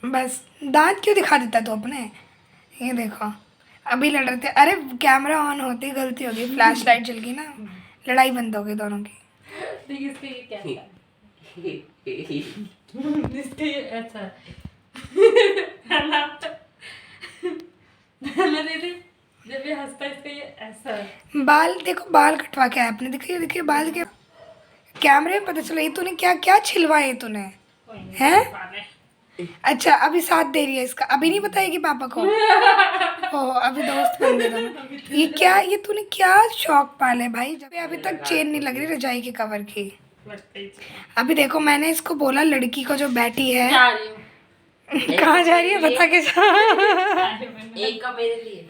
बस दांत क्यों दिखा देता तू अपने। ये देखो अभी लड़ रहे थे, अरे कैमरा ऑन होते ही गलती होगी, फ्लैश लाइट जल गई ना, लड़ाई बंद हो गई दोनों की। जब ये हंसता है इसका ये ऐसा है। बाल देखो, बाल कटवा के आया आपने, देखिए देखिए बाल के कैमरे में पता चला। ये तूने क्या क्या छिलवाए तूने हैं? अच्छा अभी साथ दे रही है इसका, अभी नहीं बताएगी पापा को। ओ अभी दोस्त बन गए दोनों। ये क्या, ये तूने क्या शौक पाले भाई, जब अभी तक चेन नहीं लग रही रजाई के कवर की। अभी देखो मैंने इसको बोला लड़की को जो बैठी है, कहाँ जा रही है बता के जा। एक का मेरे लिए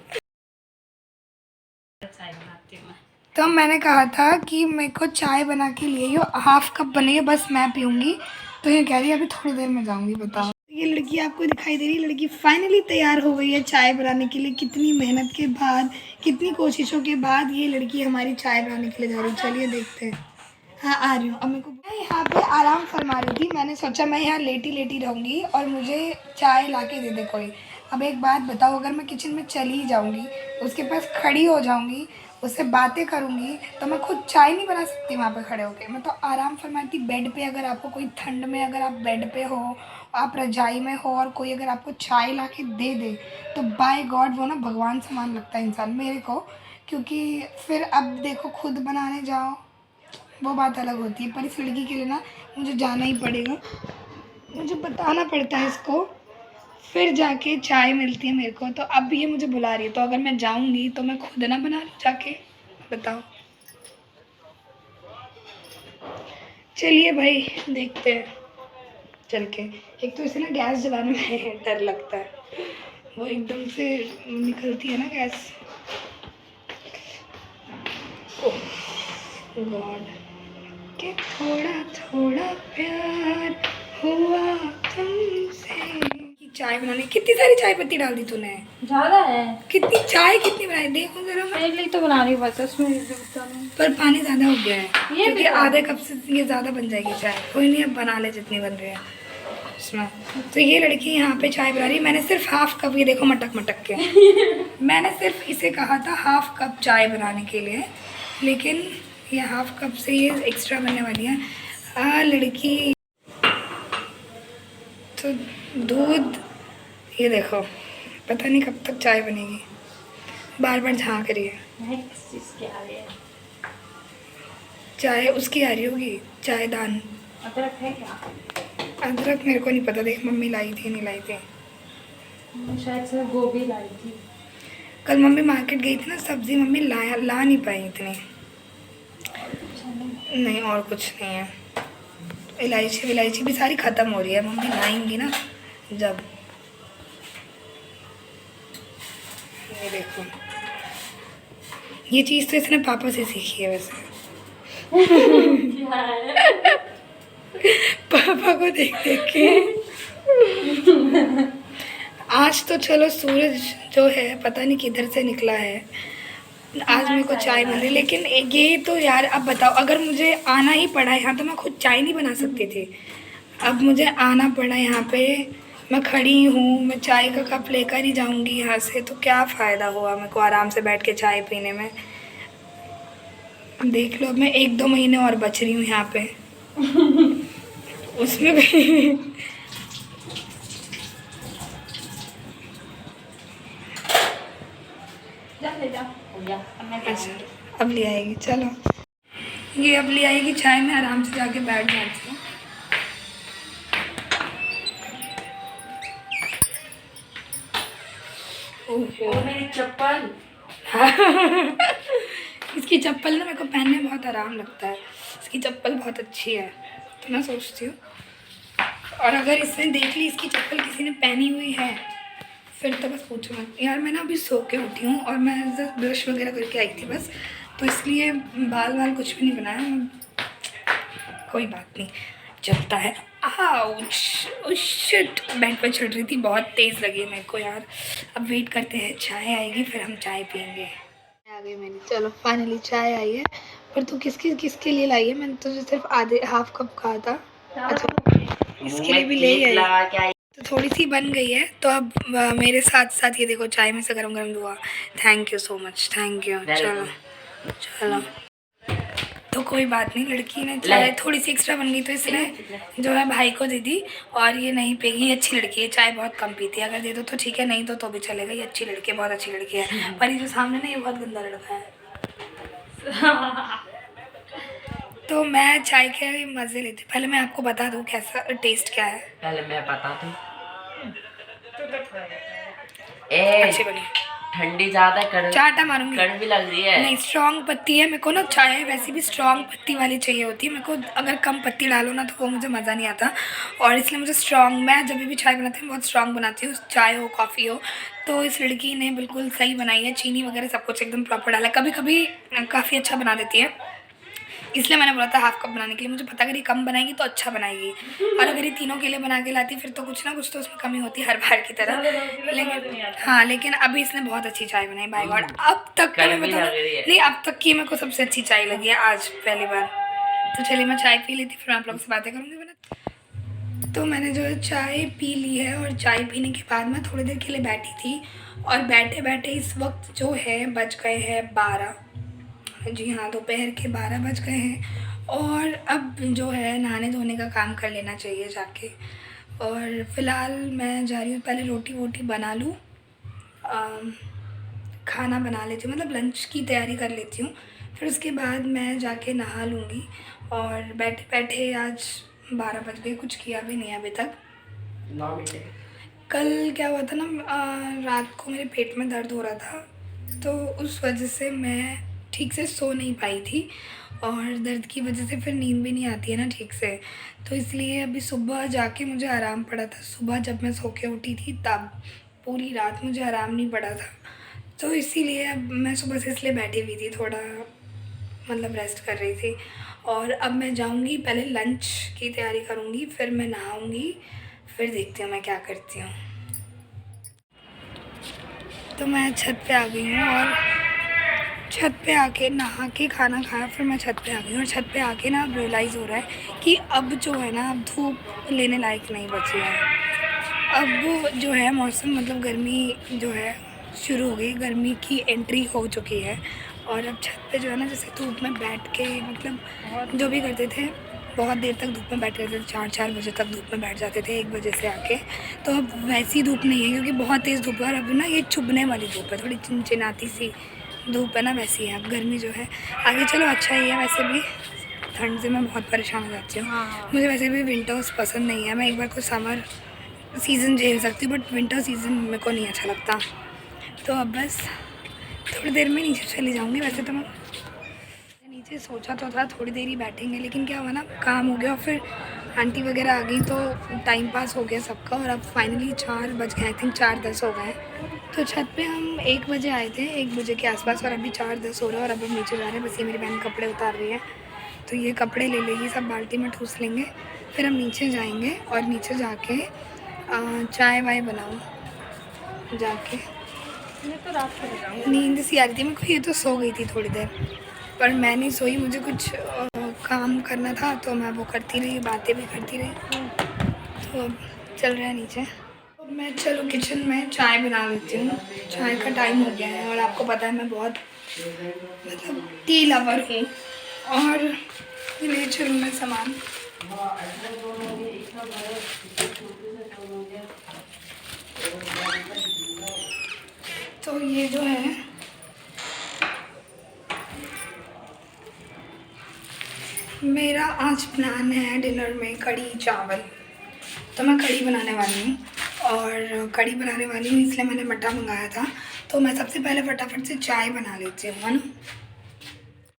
तो मैंने कहा था कि मेरे को चाय बना के लिए हाफ कप बनेगी, बस मैं पीऊँगी। तो ये कह रही है अभी थोड़ी देर में जाऊँगी। बताओ ये लड़की आपको दिखाई दे रही है, लड़की फाइनली तैयार हो गई है चाय बनाने के लिए। कितनी मेहनत के बाद, कितनी कोशिशों के बाद ये लड़की हमारी चाय बनाने के लिए जा रही है। चलिए देखते हैं। हाँ आ रही हूँ। अब मेरे को मैं यहाँ पे आराम फरमा रही थी, मैंने सोचा मैं यहाँ लेटी लेटी रहूँगी और मुझे चाय ला के दे दे कोई। अब एक बात बताओ, अगर मैं किचन में चली जाऊँगी, उसके पास खड़ी हो जाऊँगी, उससे बातें करूँगी, तो मैं खुद चाय नहीं बना सकती वहाँ पे खड़े होके। मैं तो आराम फरमाती बेड पे। अगर आपको कोई ठंड में, अगर आप बेड पे हो, आप रजाई में हो और कोई अगर आपको चाय ला के दे दे, तो बाय गॉड वो ना भगवान समान लगता है इंसान मेरे को। क्योंकि फिर अब देखो खुद बनाने जाओ वो बात अलग होती है, पर इस लड़की के लिए ना मुझे जाना ही पड़ेगा, मुझे बताना पड़ता है इसको, फिर जाके चाय मिलती है मेरे को। तो अब ये मुझे बुला रही है, तो अगर मैं जाऊंगी तो मैं खुद ना बना लूँ जाके, बताओ। चलिए भाई देखते हैं चल के। एक तो इसे ना गैस जलाने में डर लगता है, वो एकदम से निकलती है ना गैस। ओह गॉड, कि थोड़ा थोड़ा प्यार हुआ तुमसे। चाय बनाने कितनी सारी चाय पत्ती डाल दी तूने, ज्यादा है। कितनी चाय कितनी बनाई देखो जरा। मेरे लिए तो बना रही हूँ बस, उसमें पर पानी ज़्यादा हो गया है, ये क्योंकि आधे कप से ये ज़्यादा बन जाएगी चाय। कोई नहीं अब बना ले जितनी बन रही है उसमें। तो ये लड़की यहाँ पे चाय बना रही है, मैंने सिर्फ हाफ कप, ये देखो मटक मटक के मैंने सिर्फ इसे कहा था हाफ कप चाय बनाने के लिए, लेकिन ये हाफ कप से ये एक्स्ट्रा बनने वाली है। लड़की तो दूध, ये देखो पता नहीं कब तक चाय बनेगी, बार बार झाँक रही है। चाय उसकी आ रही होगी, चाय दान। अदरक है क्या? अदरक मेरे को नहीं पता, देख मम्मी लाई थी नहीं लाई थी। शायद से गोभी लाई थी। कल मम्मी मार्केट गई थी ना, सब्जी मम्मी ला नहीं पाई इतनी। नहीं और कुछ नहीं है। इलायची भी सारी ख़त्म हो रही है, मम्मी लाएंगी ना जब। ये देखो ये चीज़ तो इसने पापा से सीखी है वैसे। पापा को देख देख के। आज तो चलो सूरज जो है पता नहीं किधर से निकला है, आज मेरे को चाय मिल रही। लेकिन ये तो यार अब बताओ, अगर मुझे आना ही पड़ा यहाँ तो मैं खुद चाय नहीं बना सकती थी। अब मुझे आना पड़ा यहाँ पे, मैं खड़ी हूँ, मैं चाय का कप लेकर ही जाऊँगी यहाँ से, तो क्या फ़ायदा हुआ मेरे को आराम से बैठ के चाय पीने में। देख लो अब मैं 1-2 महीने और बच रही हूँ यहाँ पे उसमें भी अच्छा अब ले आएगी, चलो ये अब ले आएगी चाय, में आराम से जाके बैठ जाती हूँ। ओहो मेरी चप्पल इसकी चप्पल ना मेरे को पहनने में बहुत आराम लगता है, इसकी चप्पल बहुत अच्छी है, तो मैं सोचती हूँ। और अगर इसने देख ली इसकी चप्पल किसी ने पहनी हुई है फिर तो बस पूछो मत। यार मैं ना अभी सो के उठी हूँ और मैं ब्रश वगैरह करके आई थी बस, तो इसलिए बाल वाल कुछ भी नहीं बनाया। कोई बात नहीं चलता है। आउच शिट, बेड पर चढ़ रही थी, बहुत तेज़ लगी मेरे को यार। अब वेट करते हैं चाय आएगी फिर हम चाय पियेंगे। आ गई मेरी, चलो फाइनली चाय आई है। पर तू किसके लिए लाई है? मैंने तुझे सिर्फ हाफ कप कहा था। अच्छा इसके लिए भी ले आई तो थोड़ी सी बन गई है, तो अब मेरे साथ साथ ये देखो चाय में से गरम गरम धुआ। Thank you so much, thank you. चलो चलो, तो कोई बात नहीं, लड़की ने चाय थोड़ी सी एक्स्ट्रा बन गई तो इसने जो है भाई को दे दी। और ये नहीं पिएगी, ये अच्छी लड़की है, चाय बहुत कम पीती है, अगर दे दो तो ठीक है, नहीं तो भी चलेगा। ये अच्छी लड़की है, बहुत अच्छी लड़की है। पर ये जो सामने ना, ये बहुत गंदा लड़का है। तो मैं चाय के मज़े लेती। पहले मैं आपको बता दूँ कैसा टेस्ट क्या है। पहले मैं बता दूं। अच्छी बनी, ठंडी ज्यादा चाटा मारूंगी, कड़वी लग रही है। नहीं स्ट्रॉन्ग पत्ती है। मेरे को ना चाय वैसे भी स्ट्रॉन्ग पत्ती वाली चाहिए होती है। मेरे को अगर कम पत्ती डालो ना तो वो मुझे मज़ा नहीं आता। और इसलिए मुझे स्ट्रॉन्ग, मैं जब भी चाय बनाती हूँ बहुत स्ट्रॉन्ग बनाती हूँ, चाय हो कॉफ़ी हो। तो इस लड़की ने बिल्कुल सही बनाई है, चीनी वगैरह सब कुछ एकदम प्रॉपर डाला। कभी कभी काफ़ी अच्छा बना देती है, इसलिए मैंने बोला था हाफ़ कप बनाने के लिए। मुझे पता अगर ये कम बनाएगी तो अच्छा बनाएगी, और अगर ये तीनों के लिए बना के लाती फिर तो कुछ ना कुछ तो उसमें कमी होती हर बार की तरह। लेकिन हाँ, लेकिन अभी इसने बहुत अच्छी चाय बनाई बाय गॉड। अब तक तो मैं बता नहीं, अब तक की मेरे को सबसे अच्छी चाय लगी है आज पहली बार। तो चलिए मैं चाय पी लेती, फिर आप लोगों से बातें करूँगी। मैंने तो मैंने जो है चाय पी ली है, और चाय पीने के बाद मैं थोड़ी देर के लिए बैठी थी। और बैठे बैठे इस वक्त जो है बज गए हैं 12। जी हाँ, दोपहर के 12 बज गए हैं। और अब जो है नहाने धोने का काम कर लेना चाहिए जाके। और फ़िलहाल मैं जा रही हूँ, पहले रोटी वोटी बना लूँ, खाना बना लेती हूँ, मतलब लंच की तैयारी कर लेती हूँ। फिर उसके बाद मैं जाके नहा लूँगी। और बैठे बैठे आज 12 बज गए, कुछ किया भी नहीं अभी तक। कल क्या हुआ था ना, रात को मेरे पेट में दर्द हो रहा था, तो उस वजह से मैं ठीक से सो नहीं पाई थी। और दर्द की वजह से फिर नींद भी नहीं आती है ना ठीक से, तो इसलिए अभी सुबह जाके मुझे आराम पड़ा था। सुबह जब मैं सो के उठी थी तब पूरी रात मुझे आराम नहीं पड़ा था, तो इसीलिए अब मैं सुबह से इसलिए बैठी हुई थी, थोड़ा मतलब रेस्ट कर रही थी। और अब मैं जाऊंगी, पहले लंच की तैयारी करूंगी, फिर मैं नहाऊंगी, फिर देखती हूँ मैं क्या करती हूँ। तो मैं छत पे आ गई हूँ, और छत पे आके नहा के खाना खाया, फिर मैं छत पे आ गई हूँ। और छत पे आके ना अब रियलाइज़ हो रहा है कि अब जो है ना, अब धूप लेने लायक नहीं बची है। अब जो है मौसम, मतलब गर्मी जो है शुरू हो गई, गर्मी की एंट्री हो चुकी है। और अब छत पे जो है ना, जैसे धूप में बैठ के, मतलब जो भी करते थे बहुत देर तक धूप में बैठे थे, 4-4 बजे तक धूप में बैठ जाते थे, 1 बजे से आके। तो अब वैसी धूप नहीं है, क्योंकि बहुत तेज़ धूप है। और अब ना ये चुभने वाली धूप है, थोड़ी चिनचिनाती सी धूप है ना, वैसी है अब गर्मी जो है। आगे चलो अच्छा ही है, वैसे भी ठंड से मैं बहुत परेशान हो जाती हूँ। मुझे वैसे भी विंटर्स पसंद नहीं है। मैं एक बार को समर सीज़न झेल सकती हूँ, बट विंटर सीज़न मेरे को नहीं अच्छा लगता। तो अब बस थोड़ी देर में नीचे चली जाऊँगी। वैसे तो मैं नीचे सोचा तो था थोड़ी देर ही बैठेंगे, लेकिन क्या हुआ ना, काम हो गया, और फिर आंटी वगैरह आ गई, तो टाइम पास हो गया सबका। और अब फाइनली 4 बज गए, आई थिंक 4:10 हो गए। तो छत पे हम 1 बजे आए थे, 1 बजे के आसपास, और अभी 4:10 हो रहा है। और अब हम नीचे जा रहे हैं, बस ये मेरी बहन कपड़े उतार रही है, तो ये कपड़े ले लेगी, सब बाल्टी में ठूस लेंगे। फिर हम नीचे जाएंगे, और नीचे जाके चाय वाय बनाऊँ जाके। तो रात को हो जाऊंगी। नींद सी आ रही थी मेरे को, ये तो सो गई थी थोड़ी देर, पर मैं नहीं सोई। मुझे कुछ काम करना था, तो मैं वो करती रही, बातें भी करती रही। तो अब चल रहा है नीचे। तो मैं चलो किचन में चाय बना लेती हूँ, चाय का टाइम हो गया है। और आपको पता है मैं बहुत मतलब टी लवर हूँ। और ले चलूँ मैं सामान। तो ये जो है मेरा आज प्लान है डिनर में कढ़ी चावल। तो मैं कढ़ी बनाने वाली हूँ, और कढ़ी बनाने वाली हूँ इसलिए मैंने मट्ठा मंगाया था। तो मैं सबसे पहले फटाफट से चाय बना लेती हूँ, है ना।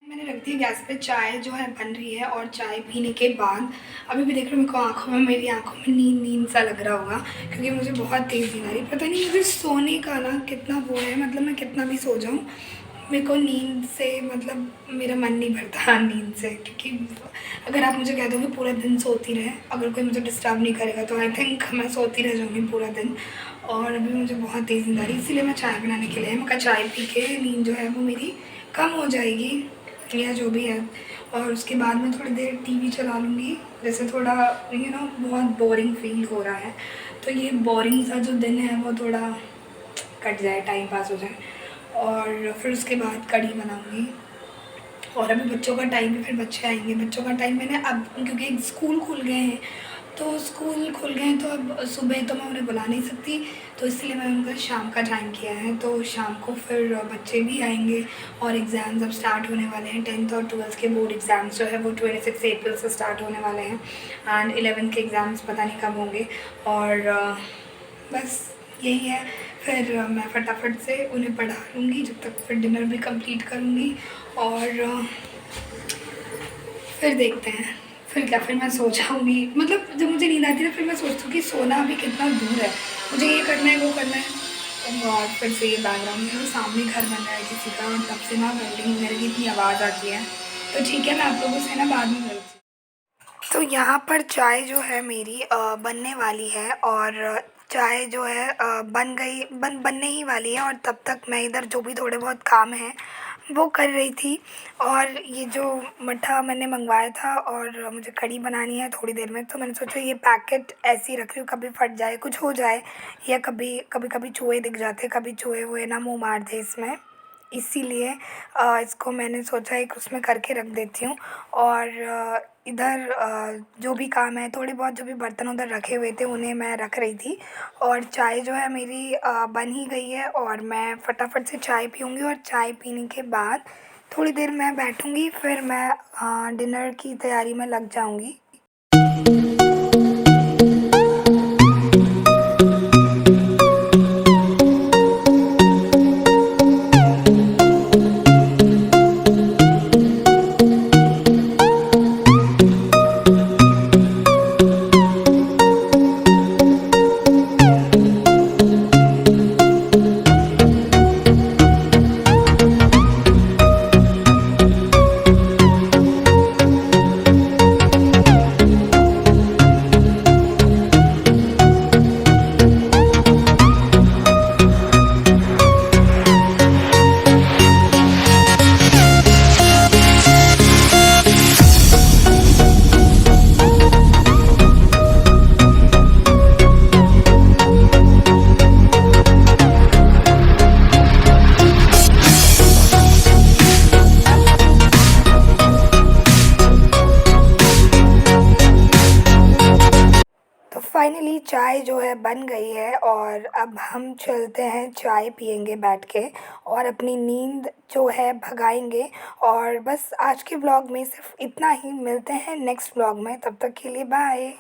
मैंने रख दी गैस पे, चाय जो है बन रही है। और चाय पीने के बाद अभी भी देख रहे हो मेरे को मेरी आँखों में नींद सा लग रहा होगा, क्योंकि मुझे बहुत तेज़ नींद आ रही है। पता नहीं मुझे सोने का ना कितना वो है, मतलब मैं कितना भी सो जाऊँ, मेरे को नींद से मतलब मेरा मन नहीं भरता नींद से। क्योंकि अगर आप मुझे कह दोगे पूरा दिन सोती रहे, अगर कोई मुझे डिस्टर्ब नहीं करेगा, तो आई थिंक मैं सोती रह जाऊँगी पूरा दिन। और अभी मुझे बहुत तेज़ नींद आ रही है, इसीलिए मैं चाय बनाने के लिए, मैं चाय पी के नींद जो है वो मेरी कम हो जाएगी, या जो भी है। और उसके बाद मैं थोड़ी देर टीवी चला लूँगी, जैसे थोड़ा बहुत बोरिंग फील हो रहा है, तो ये बोरिंग सा जो दिन है वो थोड़ा कट जाए, टाइम पास हो जाए। और फिर उसके बाद कढ़ी बनाऊँगी। और अभी बच्चों का टाइम है, फिर बच्चे आएंगे। बच्चों का टाइम मैंने अब, क्योंकि स्कूल खुल गए हैं, तो स्कूल खुल गए हैं तो अब सुबह तो मैं उन्हें बुला नहीं सकती, तो इसलिए मैंने उनका शाम का टाइम किया है। तो शाम को फिर बच्चे भी आएंगे और एग्ज़ाम्स अब स्टार्ट होने वाले हैं। 10th और 12th के बोर्ड एग्ज़ाम्स जो है वो 26 अप्रैल से स्टार्ट होने वाले हैं, एंड 11th के एग्ज़ाम्स पता नहीं कब होंगे। और बस यही है। फिर मैं फटाफट से उन्हें पढ़ा लूँगी, जब तक फिर डिनर भी कंप्लीट करूँगी। और फिर देखते हैं फिर क्या, फिर मैं सो जाऊँगी। मतलब जब मुझे नींद आती है ना, फिर मैं सोचती हूँ कि सोना अभी कितना दूर है, मुझे ये करना है, वो करना है। और फिर से ये बैकग्राउंड में सामने घर बन रहा है किसी का, और तब से ना वेल्डिंग वगैरह की इतनी आवाज़ आती है। तो ठीक है, मैं आप लोगों से ना बाद में मिलती हूँ। तो यहाँ पर चाय जो है मेरी बनने वाली है, और चाय जो है बनने ही वाली है। और तब तक मैं इधर जो भी थोड़े बहुत काम हैं वो कर रही थी। और ये जो मट्ठा मैंने मंगवाया था, और मुझे कढ़ी बनानी है थोड़ी देर में, तो मैंने सोचा ये पैकेट ऐसे ही रख रही हूँ, कभी फट जाए, कुछ हो जाए, या कभी कभी चूहे दिख जाते, कभी चूहे हुए ना मुँह मार दे इसमें, इसीलिए इसको मैंने सोचा एक उसमें करके रख देती हूँ। और इधर जो भी काम है, थोड़े बहुत जो भी बर्तन उधर रखे हुए थे उन्हें मैं रख रही थी। और चाय जो है मेरी बन ही गई है, और मैं फटाफट से चाय पीऊँगी। और चाय पीने के बाद थोड़ी देर मैं बैठूँगी, फिर मैं डिनर की तैयारी में लग जाऊँगी। तो फाइनली चाय जो है बन गई है, और अब हम चलते हैं चाय पियेंगे बैठ के, और अपनी नींद जो है भगाएंगे। और बस आज के व्लॉग में सिर्फ इतना ही, मिलते हैं नेक्स्ट व्लॉग में, तब तक के लिए बाय।